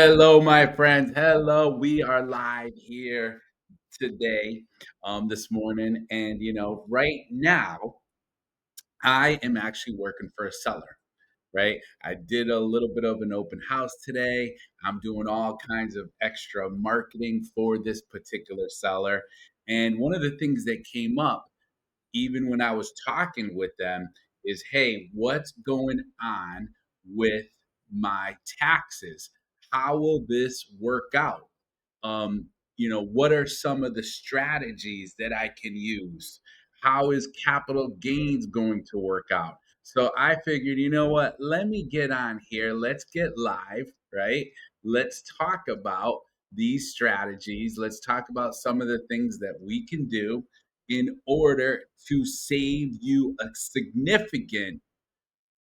Hello, my friends. Hello. We are live here today, this morning. And, right now, I am actually working for a seller, right? I did a little bit of an open house today. I'm doing all kinds of extra marketing for this particular seller. And one of the things that came up even when I was talking with them is, hey, what's going on with my taxes? How will this work out? What are some of the strategies that I can use? How is capital gains going to work out? So I figured, you know what? Let me get on here. Let's get live, right? Let's talk about these strategies. Let's talk about some of the things that we can do in order to save you a significant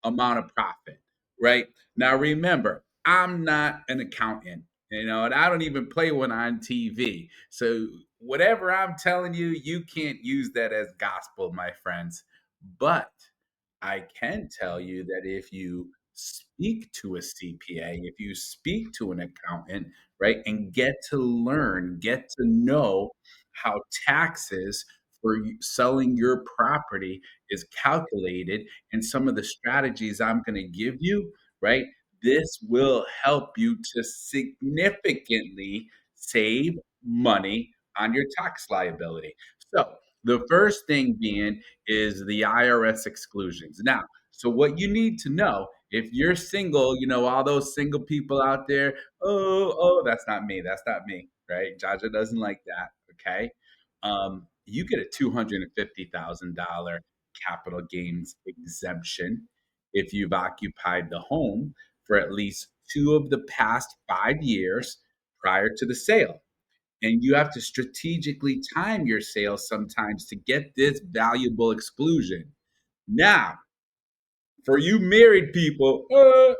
amount of profit, right? Now, remember, I'm not an accountant, and I don't even play one on TV. So, whatever I'm telling you, you can't use that as gospel, my friends. But I can tell you that if you speak to a CPA, if you speak to an accountant, right, and get to learn, get to know how taxes for selling your property is calculated and some of the strategies I'm going to give you, right, this will help you to significantly save money on your tax liability. So, the first thing being is the IRS exclusions. Now, so what you need to know if you're single, all those single people out there, oh, that's not me. That's not me, right? Jaja doesn't like that. Okay. You get a $250,000 capital gains exemption if you've occupied the home for at least two of the past 5 years prior to the sale. And you have to strategically time your sales sometimes to get this valuable exclusion. Now, for you married people, married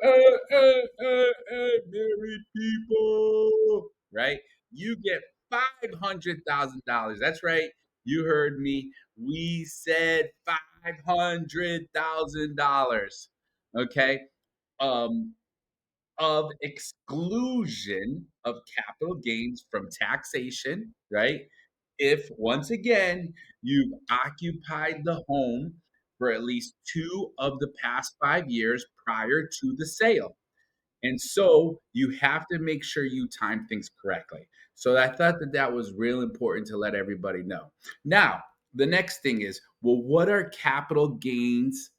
people, right? You get $500,000. That's right. You heard me. We said $500,000. Okay. Um, of exclusion of capital gains from taxation, right? If once again you've occupied the home for at least two of the past 5 years prior to the sale. And so you have to make sure you time things correctly. So I thought that that was real important to let everybody know. Now, the next thing is, well, what are capital gains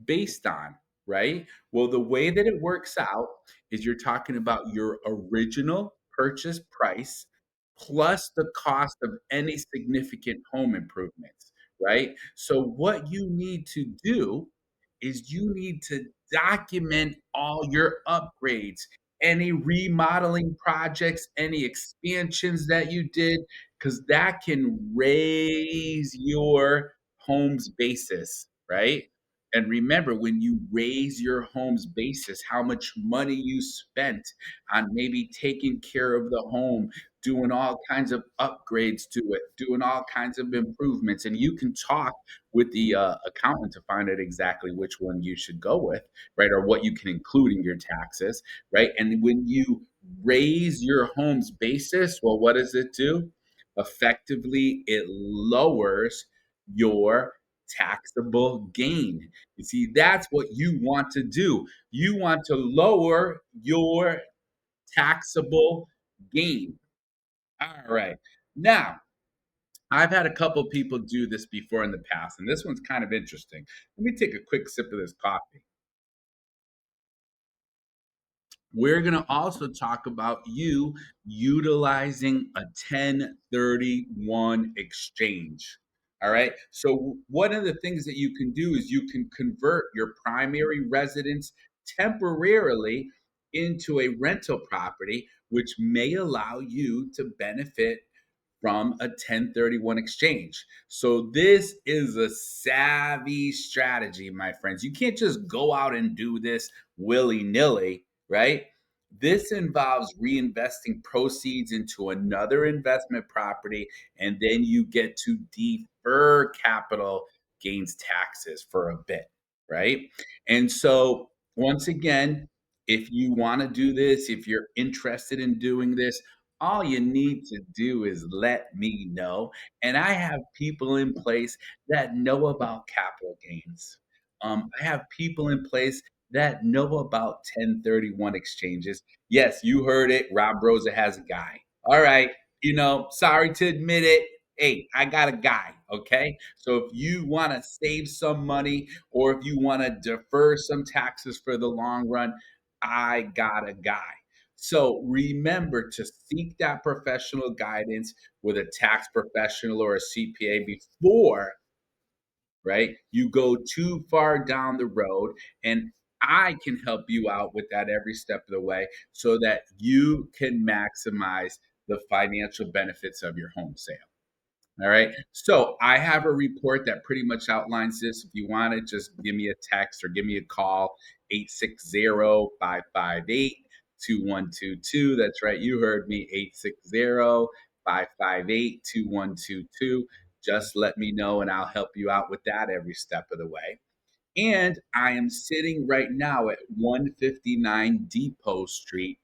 based on, right? Well, the way that it works out is you're talking about your original purchase price plus the cost of any significant home improvements, right? So what you need to do is you need to document all your upgrades, any remodeling projects, any expansions that you did, because that can raise your home's basis, right? And remember, when you raise your home's basis, how much money you spent on maybe taking care of the home, doing all kinds of upgrades to it, doing all kinds of improvements. And you can talk with the accountant to find out exactly which one you should go with, right? Or what you can include in your taxes, right? And when you raise your home's basis, well, what does it do? Effectively, it lowers your taxable gain. You see, that's what you want to do. You want to lower your taxable gain. All right. Now, I've had a couple people do this before in the past, and this one's kind of interesting. Let me take a quick sip of this coffee. We're going to also talk about you utilizing a 1031 exchange. All right. So, one of the things that you can do is you can convert your primary residence temporarily into a rental property, which may allow you to benefit from a 1031 exchange. So this is a savvy strategy, my friends. You can't just go out and do this willy-nilly, right? This involves reinvesting proceeds into another investment property, and then you get to defer capital gains taxes for a bit, right? And so, once again, If you want to do this, if you're interested in doing this, all you need to do is let me know. And I have people in place that know about capital gains. I have people in place that know about 1031 exchanges. Yes, you heard it. Rob Rosa has a guy. All right. Sorry to admit it. Hey, I got a guy. Okay. So if you want to save some money or if you want to defer some taxes for the long run, I got a guy. So remember to seek that professional guidance with a tax professional or a CPA before, right? You go too far down the road, and I can help you out with that every step of the way so that you can maximize the financial benefits of your home sale. All right. So I have a report that pretty much outlines this. If you want it, just give me a text or give me a call, 860-558-2122. That's right. You heard me, 860-558-2122. Just let me know and I'll help you out with that every step of the way. And I am sitting right now at 159 Depot Street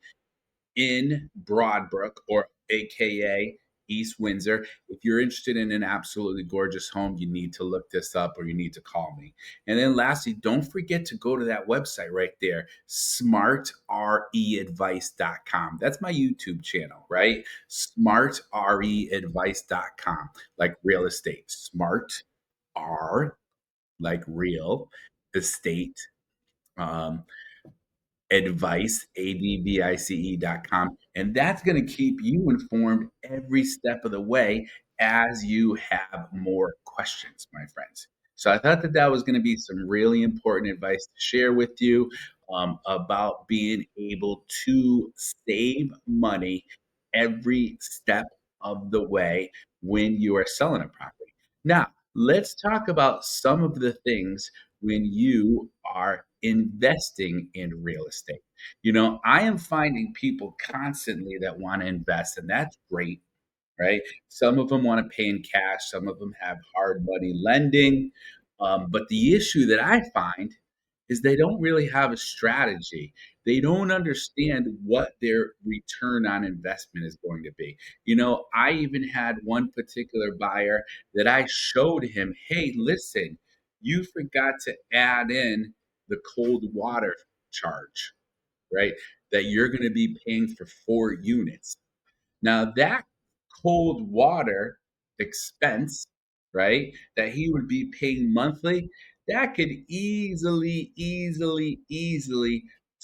in Broadbrook, or AKA East Windsor. If you're interested in an absolutely gorgeous home, you need to look this up or you need to call me. And then lastly, don't forget to go to that website right there, smartreadvice.com. That's my YouTube channel, right? Smartreadvice.com, like real estate. Smart R, like real estate. Um, advice, advice.com. And that's going to keep you informed every step of the way as you have more questions, my friends. So I thought that that was going to be some really important advice to share with you about being able to save money every step of the way when you are selling a property. Now, let's talk about some of the things when you are investing in real estate. I am finding people constantly that want to invest, and that's great, right? Some of them want to pay in cash, some of them have hard money lending. But the issue that I find is they don't really have a strategy. They don't understand what their return on investment is going to be. I even had one particular buyer that I showed him, hey, listen, you forgot to add in the cold water charge, right? That you're going to be paying for 4 units. Now that cold water expense, right, that he would be paying monthly, that could easily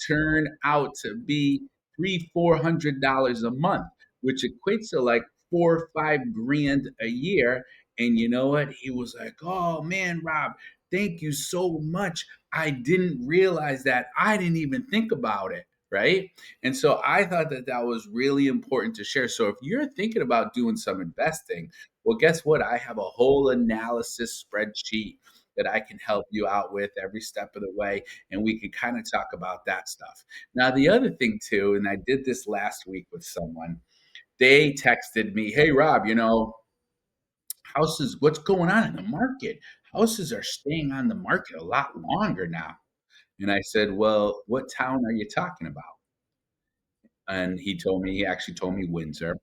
turn out to be $300-400 a month, which equates to like 4 or 5 grand a year. And you know what? He was like, "Oh man, Rob, thank you so much. I didn't realize that. I didn't even think about it." Right. And so I thought that that was really important to share. So if you're thinking about doing some investing, well, guess what? I have a whole analysis spreadsheet that I can help you out with every step of the way. And we can kind of talk about that stuff. Now, the other thing, too, and I did this last week with someone, they texted me, "Hey, Rob, houses, what's going on in the market? Houses are staying on the market a lot longer now." And I said, "Well, what town are you talking about?" And he actually told me Windsor.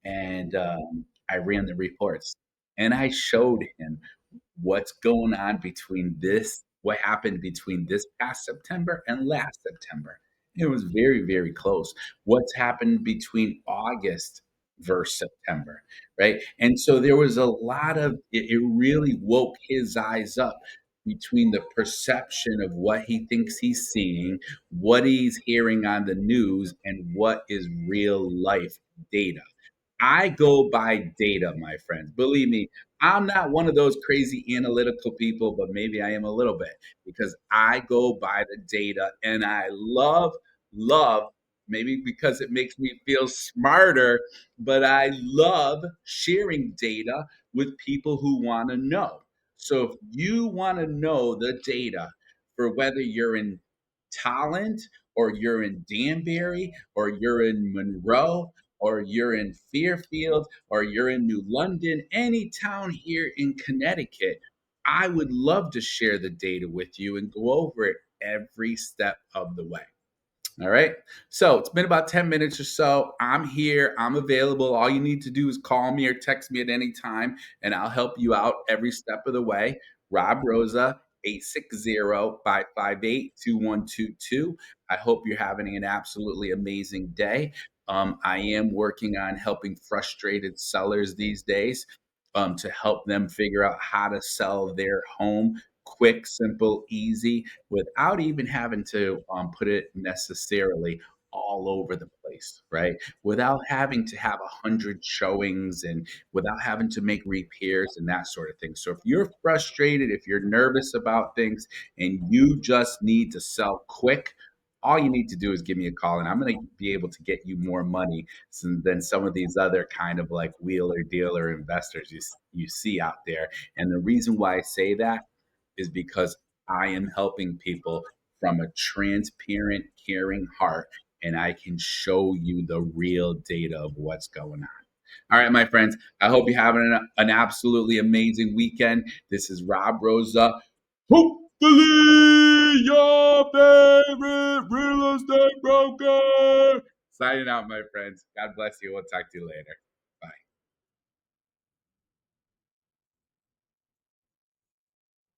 And I ran the reports and I showed him what's going on what happened between this past September and last September. It was very, very close. What's happened between August versus September, right? And so there was a lot of it really woke his eyes up between the perception of what he thinks he's seeing, what he's hearing on the news, and what is real life data. I go by data, my friends. Believe me, I'm not one of those crazy analytical people, but maybe I am a little bit because I go by the data and I love, maybe because it makes me feel smarter, but I love sharing data with people who want to know. So if you want to know the data for whether you're in Talent or you're in Danbury or you're in Monroe or you're in Fairfield, or you're in New London, any town here in Connecticut, I would love to share the data with you and go over it every step of the way. All right. So it's been about 10 minutes or so. I'm here. I'm available. All you need to do is call me or text me at any time, and I'll help you out every step of the way. Rob Rosa, 860-558-2122. I hope you're having an absolutely amazing day. I am working on helping frustrated sellers these days to help them figure out how to sell their home quick, simple, easy without even having to put it necessarily all over the place, right? Without having to have 100 showings and without having to make repairs and that sort of thing. So if you're frustrated, if you're nervous about things and you just need to sell quick, all you need to do is give me a call and I'm going to be able to get you more money than some of these other kind of like wheeler dealer investors you see out there. And the reason why I say that is because I am helping people from a transparent, caring heart, and I can show you the real data of what's going on. All right, my friends, I hope you're having an absolutely amazing weekend. This is Rob Rosa. Hopefully, your favorite real estate broker. Signing out, my friends. God bless you. We'll talk to you later.